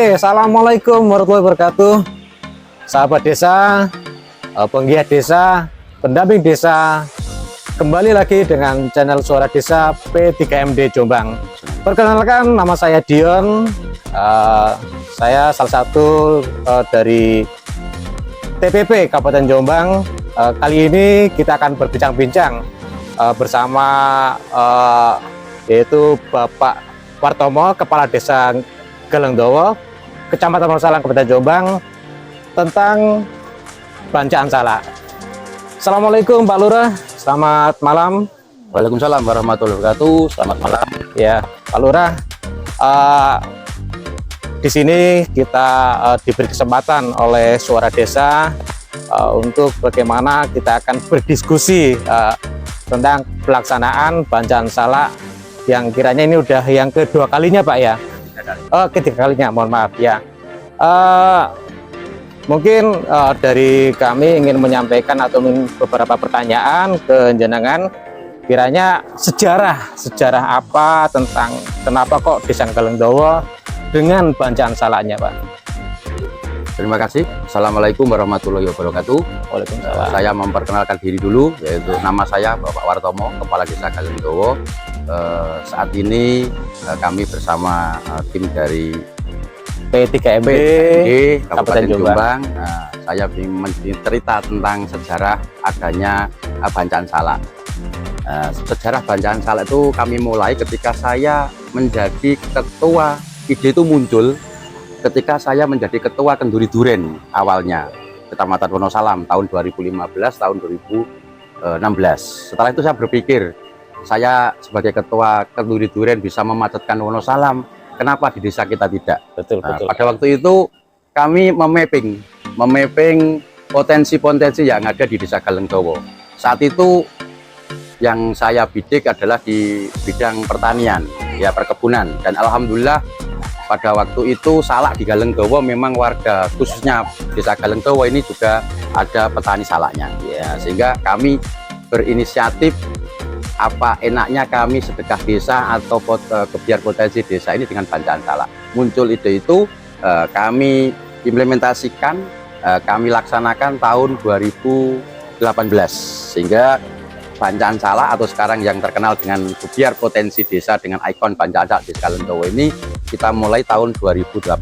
Oke, assalamualaikum warahmatullahi wabarakatuh. Sahabat desa, penggiat desa, pendamping desa, kembali lagi dengan channel Suara Desa P3MD Jombang. Perkenalkan, nama saya Dion. Saya salah satu dari TPP Kabupaten Jombang. Kali ini kita akan berbincang-bincang bersama yaitu Bapak Wartomo, Kepala Desa Galengdowo, Kecamatan Wonosalam, Kabupaten Jombang, tentang bancaan salak. Assalamualaikum Pak Lurah, selamat malam. Waalaikumsalam warahmatullahi wabarakatuh. Selamat malam. Ya, Pak Lurah, di sini kita diberi kesempatan oleh Suara Desa untuk bagaimana kita akan berdiskusi tentang pelaksanaan bancaan salak yang kiranya ini udah yang kedua kalinya Pak ya. Ketiga kalinya, mohon maaf ya. Mungkin dari kami ingin menyampaikan atau beberapa pertanyaan ke jenengan, kiranya sejarah apa tentang kenapa kok Desa Galengdowo dengan bancaan salaknya Pak. Terima kasih. Assalamualaikum warahmatullahi wabarakatuh. Waalaikumsalam. Saya memperkenalkan diri dulu, yaitu nama saya Bapak Wartomo, Kepala Desa Galengdowo. Saat ini kami bersama tim dari P3MD Kabupaten Jombang. Saya ingin cerita tentang sejarah adanya bancaan salak. Sejarah bancaan salak itu kami mulai ketika saya menjadi ketua. Ide itu muncul ketika saya menjadi ketua Kenduri Duren awalnya, Kecamatan Wonosalam tahun 2015 tahun 2016. Setelah itu saya berpikir, saya sebagai ketua Kenduri Duren bisa memacetkan Wonosalam, kenapa di desa kita tidak? Betul. Pada waktu itu kami memapping potensi-potensi yang ada di Desa Galengdowo. Saat itu yang saya bidik adalah di bidang pertanian, ya perkebunan, dan alhamdulillah pada waktu itu salak di Galengdowo memang warga khususnya Desa Galengdowo ini juga ada petani salaknya, ya, sehingga kami berinisiatif apa enaknya kami sedekah desa atau kebiar potensi desa ini dengan bancaan salak. Muncul ide itu, kami implementasikan, kami laksanakan tahun 2018, sehingga bancaan salak atau sekarang yang terkenal dengan kebiar potensi desa dengan ikon bancaan salak Desa Galengdowo ini kita mulai tahun 2018,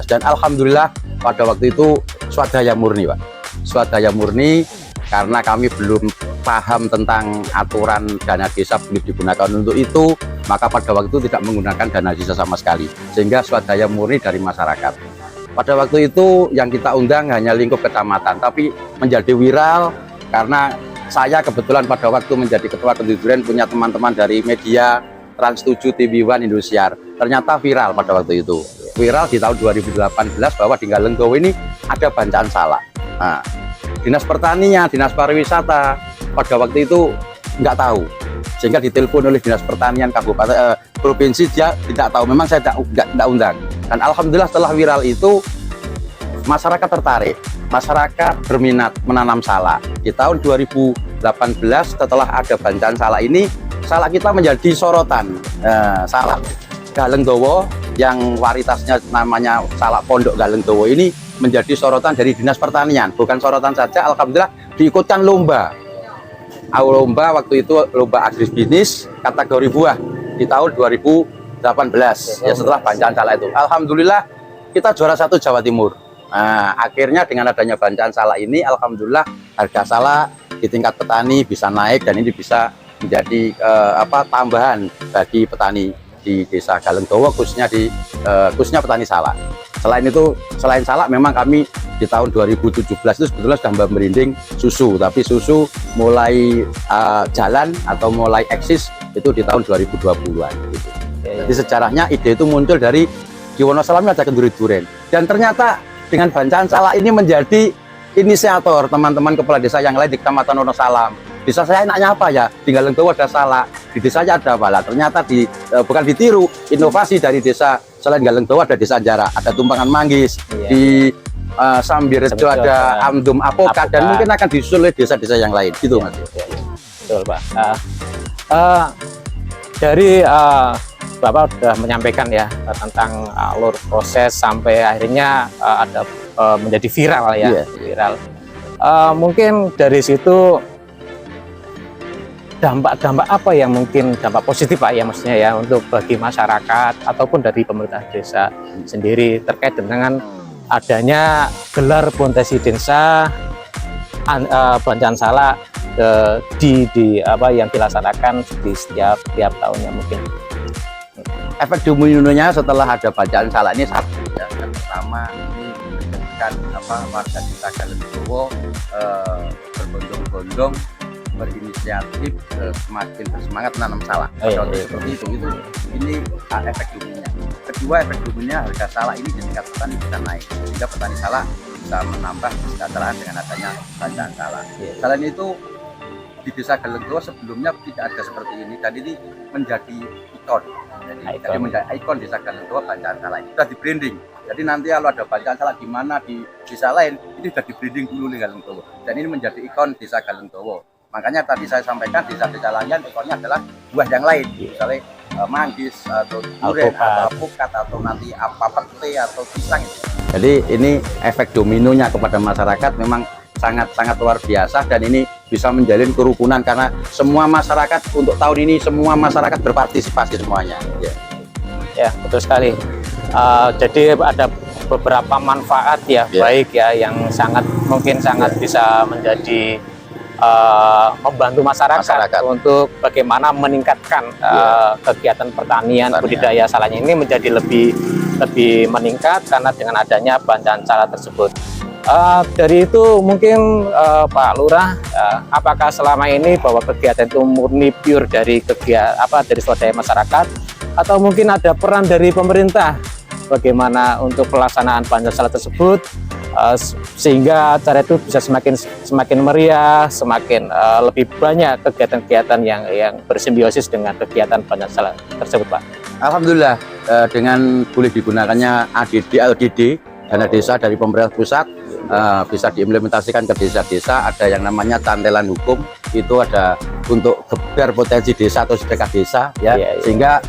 dan alhamdulillah pada waktu itu swadaya murni Pak, swadaya murni, karena kami belum paham tentang aturan dana desa boleh digunakan untuk itu, maka pada waktu itu tidak menggunakan dana desa sama sekali, sehingga swadaya murni dari masyarakat. Pada waktu itu yang kita undang hanya lingkup kecamatan, tapi menjadi viral karena saya kebetulan pada waktu menjadi ketua Kenduri Duren punya teman-teman dari media Trans7, TV1, Indosiar. Ternyata viral pada waktu itu. Viral di tahun 2018 bahwa di Galengdowo ini ada bancaan salak. Nah, Dinas Pertanian, Dinas Pariwisata pada waktu itu nggak tahu, sehingga ditelepon oleh Dinas Pertanian Kabupaten Provinsi, dia tidak tahu. Memang saya tidak undang, dan alhamdulillah setelah viral itu masyarakat tertarik, masyarakat berminat menanam salak. Di tahun 2018 setelah ada bancaan salak ini, salak kita menjadi sorotan. Salak Galengdowo yang varietasnya namanya salak Pondok Galengdowo ini menjadi sorotan dari Dinas Pertanian. Bukan sorotan saja, alhamdulillah diikutkan lomba. Lomba waktu itu lomba agribisnis kategori buah di tahun 2018 ya, setelah bancaan salak itu. Alhamdulillah kita juara 1 Jawa Timur. Nah, akhirnya dengan adanya bancaan salak ini, alhamdulillah harga salak di tingkat petani bisa naik, dan ini bisa menjadi tambahan bagi petani di Desa Galengdowo, khususnya petani salak. Selain itu, selain salak, memang kami di tahun 2017 itu sebetulnya sudah merinding susu, tapi susu mulai jalan atau mulai eksis itu di tahun 2020-an gitu. Jadi sejarahnya ide itu muncul dari di Wonosalam ada Kenduri Duren, dan ternyata dengan bancaan salak ini menjadi inisiator teman-teman kepala desa yang lain di Kecamatan Wonosalam. Desa saya enaknya apa ya? Di Galengdowo ada salak, di desanya ada apa? Ternyata bukan ditiru, inovasi dari desa selain Galengdowo ada Desa Anjara, ada Tumpangan Manggis, di Sambirejo ada Amdum Apokat, dan mungkin akan disusul oleh desa-desa yang lain gitu Mas. Betul Pak. Dari Bapak sudah menyampaikan ya tentang alur proses sampai akhirnya ada menjadi viral ya. Iya. Viral. Mungkin dari situ dampak-dampak apa yang mungkin dampak positif Pak ya maksudnya ya untuk bagi masyarakat ataupun dari pemerintah desa sendiri terkait dengan adanya gelar Pontesi Desa Bancan Salak di apa yang dilaksanakan di setiap tahunnya mungkin. Efek dominonya setelah ada bacaan salak ini satu ya. Yang pertama ini menjadikan warga desa Galengdowo berbondong-bondong berinisiatif semakin bersemangat menanam salak. Seperti itu ini efek dominonya. Kedua, efek dominonya harga salak ini di tingkat petani bisa naik sehingga petani salak bisa menambah kesejahteraan dengan adanya bacaan salak. Selain itu di desa Galengdowo sebelumnya tidak ada seperti ini dan ini menjadi ikon. Jadi menjadi ikon desa Galengdowo bacaan salak ini sudah di branding. Jadi nanti kalau ada bacaan salak di mana di desa lain ini sudah di branding dulu di Galengdowo dan ini menjadi ikon desa Galengdowo. Makanya tadi saya sampaikan desa-desa lain ikonnya adalah buah yang lain, misalnya manggis atau durian atau alpukat atau nanti apa pete atau pisang itu. Jadi ini efek dominonya kepada masyarakat memang sangat luar biasa dan ini bisa menjalin kerukunan karena semua masyarakat untuk tahun ini semua masyarakat berpartisipasi semuanya. Ya betul sekali. Jadi ada beberapa manfaat ya baik ya yang mungkin sangat bisa menjadi membantu masyarakat untuk bagaimana meningkatkan kegiatan pertanian budidaya salaknya ini menjadi lebih meningkat karena dengan adanya bancan salak tersebut. Dari itu mungkin Pak Lurah, apakah selama ini bahwa kegiatan itu murni pure dari dari swadaya masyarakat atau mungkin ada peran dari pemerintah bagaimana untuk pelaksanaan bancan salak tersebut sehingga acara itu bisa semakin meriah, semakin lebih banyak kegiatan-kegiatan yang bersimbiosis dengan kegiatan bancan salak tersebut Pak. Alhamdulillah dengan boleh digunakannya ADD atau DD dana desa dari pemerintah pusat bisa diimplementasikan ke desa-desa. Ada yang namanya cantelan hukum, itu ada untuk geber potensi desa atau sedekah desa ya. Sehingga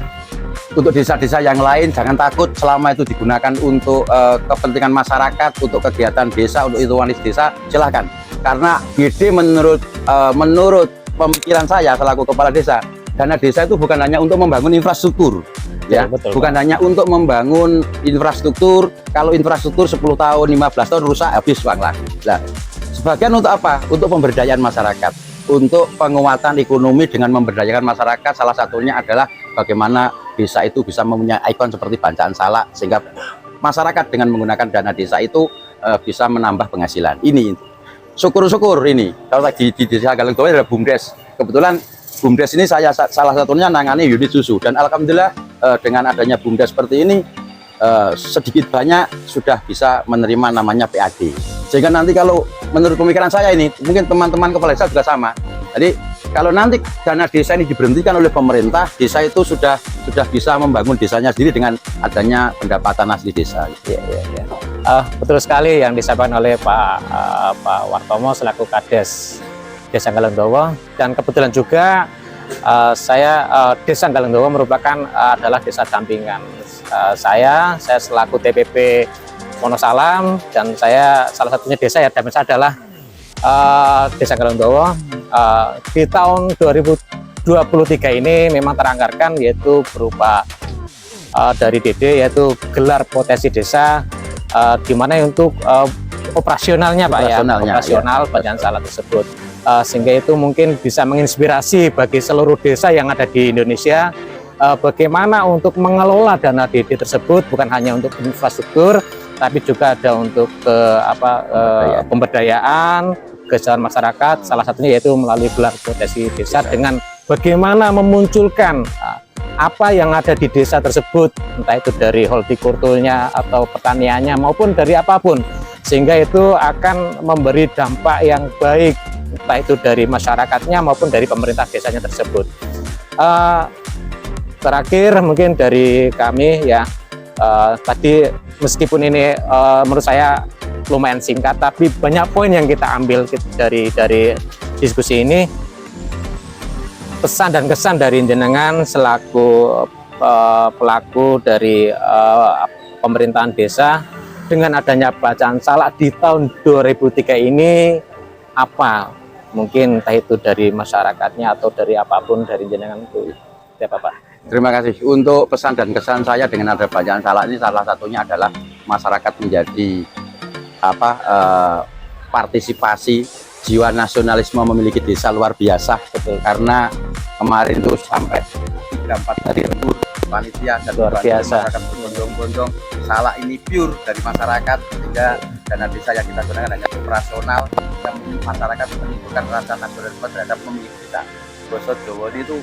untuk desa-desa yang lain jangan takut selama itu digunakan untuk kepentingan masyarakat, untuk kegiatan desa, untuk wanis desa, silahkan. Karena GD menurut pemikiran saya selaku kepala desa, dana desa itu bukan hanya untuk membangun infrastruktur ya, betul, bukan hanya untuk membangun infrastruktur. Kalau infrastruktur 10 tahun 15 tahun rusak habis uang lah. Nah, sebagian untuk apa? Untuk pemberdayaan masyarakat, untuk penguatan ekonomi dengan memberdayakan masyarakat. Salah satunya adalah bagaimana desa itu bisa mempunyai ikon seperti Bancan Salak sehingga masyarakat dengan menggunakan dana desa itu bisa menambah penghasilan. Ini syukur-syukur ini kalau di desa Galengdowo ada BUMDes. Kebetulan BUMDes ini saya salah satunya nangani unit susu dan alhamdulillah dengan adanya BUMDes seperti ini sedikit banyak sudah bisa menerima namanya PAD. Sehingga nanti kalau menurut pemikiran saya ini mungkin teman-teman kepala desa juga sama. Jadi kalau nanti dana desa ini diberhentikan oleh pemerintah, desa itu sudah bisa membangun desanya sendiri dengan adanya pendapatan asli desa. Betul sekali yang disampaikan oleh Pak Wartomo selaku Kades Desa Galengdowo, dan kebetulan juga saya Desa Galengdowo merupakan adalah desa dampingan saya selaku TPP Wonosalam, dan saya salah satunya desa yang dampingan saya adalah Desa Galengdowo. Di tahun 2023 ini memang teranggarkan yaitu berupa dari DD yaitu gelar potensi desa di mana untuk operasionalnya Pak ya, operasional Bancan Salak tersebut. Sehingga itu mungkin bisa menginspirasi bagi seluruh desa yang ada di Indonesia bagaimana untuk mengelola dana DD tersebut, bukan hanya untuk infrastruktur tapi juga ada untuk pemberdayaan kesejahteraan masyarakat, salah satunya yaitu melalui gelar potensi desa dengan bagaimana memunculkan apa yang ada di desa tersebut, entah itu dari hortikulturnya atau pertaniannya maupun dari apapun, sehingga itu akan memberi dampak yang baik entah itu dari masyarakatnya maupun dari pemerintah desanya tersebut. Terakhir mungkin dari kami ya, tadi meskipun ini menurut saya lumayan singkat tapi banyak poin yang kita ambil dari diskusi ini. Pesan dan kesan dari jenengan selaku pelaku dari pemerintahan desa dengan adanya bacaan salak di tahun 2003 ini apa mungkin entah itu dari masyarakatnya atau dari apapun dari jenengan itu ya Pak? Terima kasih. Untuk pesan dan kesan saya dengan ada bacaan salak ini salah satunya adalah masyarakat menjadi partisipasi, jiwa nasionalisme memiliki desa luar biasa. Betul. Karena kemarin itu sampai 3-4 hari lembur panitia dan luar biasa masyarakat berbondong-bondong salak ini pure dari masyarakat, sehingga dana desa yang kita gunakan hanya operasional yang masyarakat menunjukkan rasa nasionalisme terhadap pemilik desa. Basa Jawa itu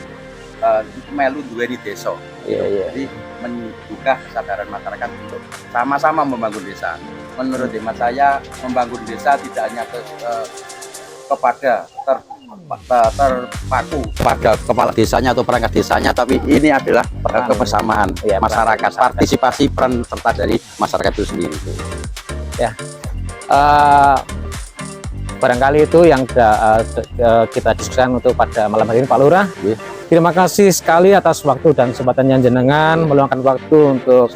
melu duweni desa. Jadi menggugah kesadaran masyarakat untuk sama-sama membangun desa. Menurut hemat saya, membangun desa tidak hanya kepada terpaku pada kepala desanya atau perangkat desanya, tapi ini adalah kebersamaan masyarakat, partisipasi peran serta dari masyarakat itu sendiri. Ya, barangkali itu yang kita diskusikan untuk pada malam hari ini Pak Lurah. Terima kasih sekali atas waktu dan kesempatan yang jenengan meluangkan waktu untuk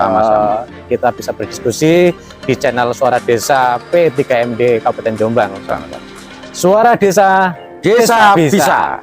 kita bisa berdiskusi di channel Suara Desa P3MD Kabupaten Jombang. Suara Desa, Desa bisa.